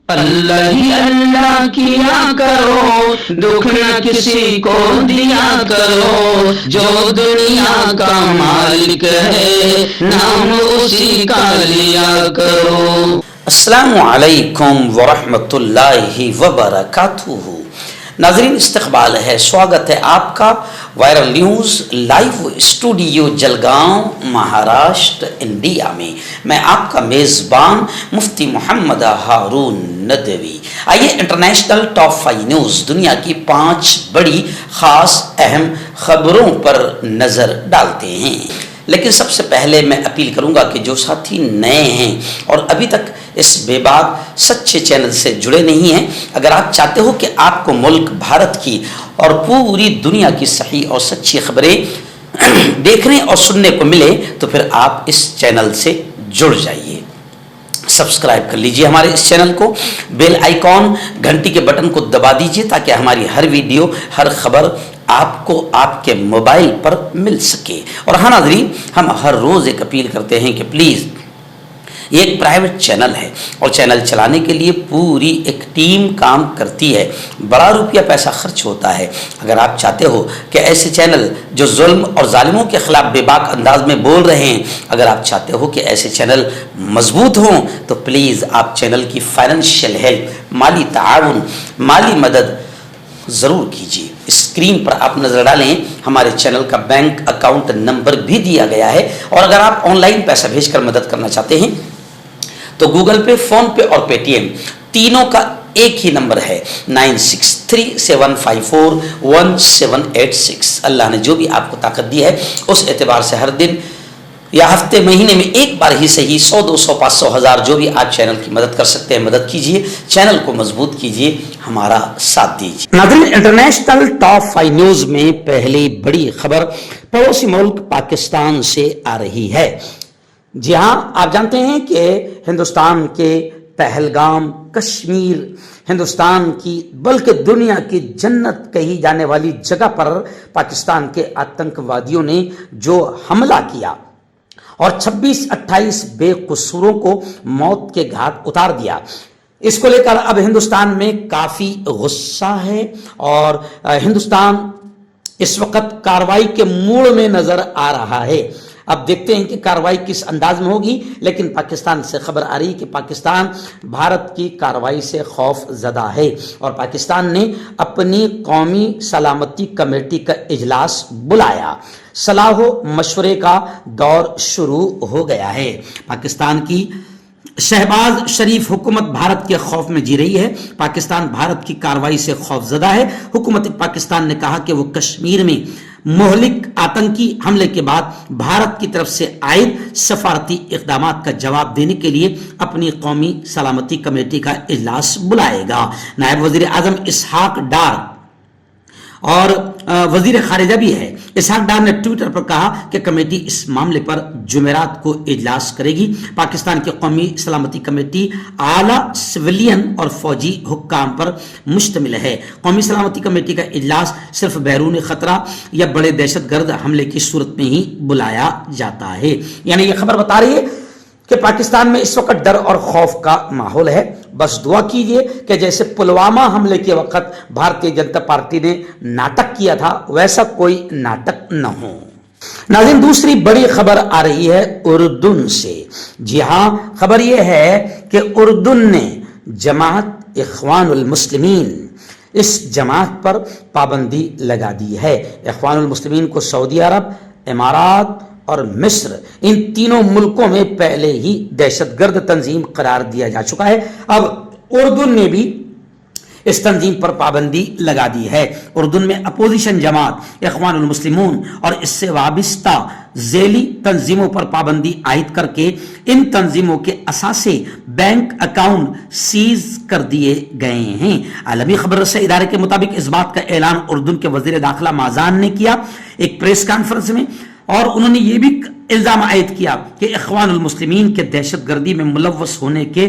اللہ ہی اللہ کیا کرو، دکھ نہ کسی کو دیا کرو، جو دنیا کا مالک ہے نام اسی کا لیا کرو۔ السلام علیکم ورحمۃ اللہ وبرکاتہ۔ ناظرین استقبال ہے، سواگت ہے آپ کا viral news live studio Jalgaon Maharashtra India میں۔ میں آپ کا میزبان مفتی محمد ہارون ندوی۔ آئیے انٹرنیشنل ٹاپ 5 نیوز، دنیا کی 5 بڑی خاص اہم خبروں پر نظر ڈالتے ہیں۔ لیکن سب سے پہلے میں اپیل کروں گا کہ جو ساتھی نئے ہیں اور ابھی تک اس بے باک سچے چینل سے جڑے نہیں ہیں، اگر آپ چاہتے ہو کہ آپ کو ملک بھارت کی اور پوری دنیا کی صحیح اور سچی خبریں دیکھنے اور سننے کو ملے تو پھر آپ اس چینل سے جڑ جائیے۔ سبسکرائب کر لیجئے ہمارے اس چینل کو، بیل آئیکن گھنٹی کے بٹن کو دبا دیجئے تاکہ ہماری ہر ویڈیو، ہر خبر آپ کو آپ کے موبائل پر مل سکے۔ اور ہاں ناظرین، ہم ہر روز ایک اپیل کرتے ہیں کہ پلیز، یہ ایک پرائیویٹ چینل ہے اور چینل چلانے کے لیے پوری ایک ٹیم کام کرتی ہے، بڑا روپیہ پیسہ خرچ ہوتا ہے۔ اگر آپ چاہتے ہو کہ ایسے چینل جو ظلم اور ظالموں کے خلاف بے باک انداز میں بول رہے ہیں، اگر آپ چاہتے ہو کہ ایسے چینل مضبوط ہوں تو پلیز آپ چینل کی فائنینشیل ہیلپ، مالی تعاون، مالی مدد ضرور کیجیے۔ اسکرین پر آپ نظر ڈالیں، ہمارے چینل کا بینک اکاؤنٹ نمبر بھی دیا گیا ہے، اور اگر آپ آن لائن پیسہ بھیج کر مدد کرنا چاہتے ہیں تو گوگل پے، فون پے اور پے ٹی ایم تینوں کا ایک ہی نمبر ہے 9637541786۔ اللہ نے جو بھی آپ کو طاقت دی ہے اس اعتبار سے ہر دن یا ہفتے، مہینے میں ایک بار ہی صحیح 100، 200، 500، 1000 جو بھی آپ چینل کی مدد کر سکتے ہیں مدد کیجئے، چینل کو مضبوط کیجئے، ہمارا ساتھ دیجئے۔ ناظرین انٹرنیشنل ٹاپ 5 نیوز میں پہلی بڑی خبر پڑوسی ملک پاکستان سے آ رہی ہے۔ جی ہاں، آپ جانتے ہیں کہ ہندوستان کے پہلگام، کشمیر، ہندوستان کی بلکہ دنیا کی جنت کہی جانے والی جگہ پر پاکستان کے آتنکوادیوں نے جو حملہ کیا اور 26-28 بے قصوروں کو موت کے گھاٹ اتار دیا، اس کو لے کر اب ہندوستان میں کافی غصہ ہے، اور ہندوستان اس وقت کارروائی کے موڑ میں نظر آ رہا ہے۔ اب دیکھتے ہیں کہ کارروائی کس انداز میں ہوگی، لیکن پاکستان سے خبر آ رہی ہے کہ پاکستان بھارت کی کارروائی سے خوف زدہ ہے، اور پاکستان نے اپنی قومی سلامتی کمیٹی کا اجلاس بلایا۔ صلاح و مشورے کا دور شروع ہو گیا ہے۔ پاکستان کی شہباز شریف حکومت بھارت کے خوف میں جی رہی ہے۔ پاکستان بھارت کی کارروائی سے خوف زدہ ہے۔ حکومت پاکستان نے کہا کہ وہ کشمیر میں مہلک آتنکی حملے کے بعد بھارت کی طرف سے عائد سفارتی اقدامات کا جواب دینے کے لیے اپنی قومی سلامتی کمیٹی کا اجلاس بلائے گا۔ نائب وزیر اعظم اسحاق ڈار اور وزیر خارجہ بھی ہے۔ اسحاق ڈار نے ٹویٹر پر کہا کہ کمیٹی اس معاملے پر جمعرات کو اجلاس کرے گی۔ پاکستان کی قومی سلامتی کمیٹی اعلیٰ سویلین اور فوجی حکام پر مشتمل ہے۔ قومی سلامتی کمیٹی کا اجلاس صرف بیرون خطرہ یا بڑے دہشت گرد حملے کی صورت میں ہی بلایا جاتا ہے۔ یعنی یہ خبر بتا رہی ہے کہ پاکستان میں اس وقت ڈر اور خوف کا ماحول ہے۔ بس دعا کیجئے کہ جیسے پلوامہ حملے کے وقت بھارتیہ جنتا پارٹی نے ناٹک کیا تھا، ویسا کوئی ناٹک نہ ہو۔ ناظرین دوسری بڑی خبر آ رہی ہے اردن سے۔ جی ہاں، خبر یہ ہے کہ اردن نے جماعت اخوان المسلمین، اس جماعت پر پابندی لگا دی ہے۔ اخوان المسلمین کو سعودی عرب، امارات اور مصر، ان تینوں ملکوں میں پہلے ہی دہشت گرد تنظیم قرار دیا جا چکا ہے۔ اب اردن نے بھی اس تنظیم پر پابندی لگا دی ہے۔ اردن میں اپوزیشن جماعت اخوان المسلمون اور اس سے وابستہ ذیلی تنظیموں پر پابندی عائد کر کے ان تنظیموں کے اثاثے، بینک اکاؤنٹ سیز کر دیے گئے ہیں۔ عالمی خبر رسائی ادارے کے مطابق اس بات کا اعلان اردن کے وزیر داخلہ مازان نے کیا ایک پریس کانفرنس میں، اور انہوں نے یہ بھی الزام عائد کیا کہ اخوان المسلمین کے دہشت گردی میں ملوث ہونے کے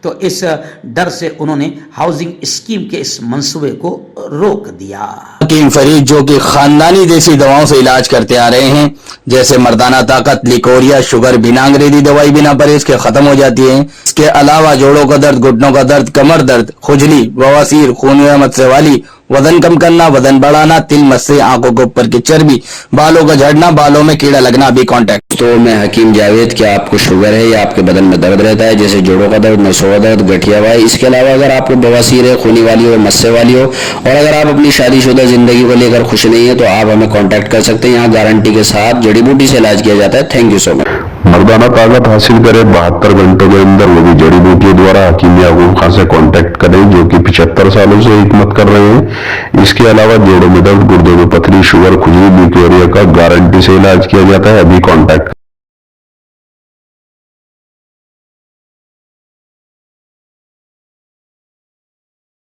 تو اس ڈر سے انہوں نے ہاؤسنگ اسکیم کے اس منصوبے کو روک دیا۔ حکیم فرید جو کہ خاندانی دیسی دواؤں سے علاج کرتے آ رہے ہیں، جیسے مردانہ طاقت، لیکوریا، شوگر، بنا انگریزی دوائی بنا پرہیز کے ختم ہو جاتی ہے۔ اس کے علاوہ جوڑوں کا درد، گھٹنوں کا درد، کمر درد، خجلی، بواسیر، خون مسے والی، وزن کم کرنا، وزن بڑھانا، تل مسے، آنکھوں کے اوپر کی چربی، بالوں کا جھڑنا، بالوں میں کیڑا لگنا بھی کانٹیکٹ۔ تو میں حکیم جاوید، کیا آپ کو شوگر ہے یا آپ کے بدن میں درد رہتا ہے جیسے جوڑوں کا درد، نسوں کا درد، گٹھیا وائی؟ اس کے علاوہ اگر آپ کو بواسیر ہے، خونی والی ہو، مسے والی ہو، اور اگر آپ اپنی شادی شدہ زندگی کو لے کر خوش نہیں ہیں تو آپ ہمیں کانٹیکٹ کر سکتے ہیں۔ یہاں گارنٹی کے ساتھ جڑی بوٹی سے علاج کیا جاتا ہے۔ تھینک یو سو مچ۔ مردانہ طاقت حاصل کرے 72 گھنٹوں کے اندر، وہ بھی جڑی بوٹیوں دوارا حکیم یعقوب خان سے کانٹیکٹ کریں جو کہ 75 سالوں سے حکمت کر رہے ہیں۔ اس کے علاوہ جوڑوں میں درد، گردوں میں پتھری، شوگر، کھجلی، لیکوریا کا گارنٹی سے علاج کیا جاتا ہے۔ ابھی کانٹیکٹ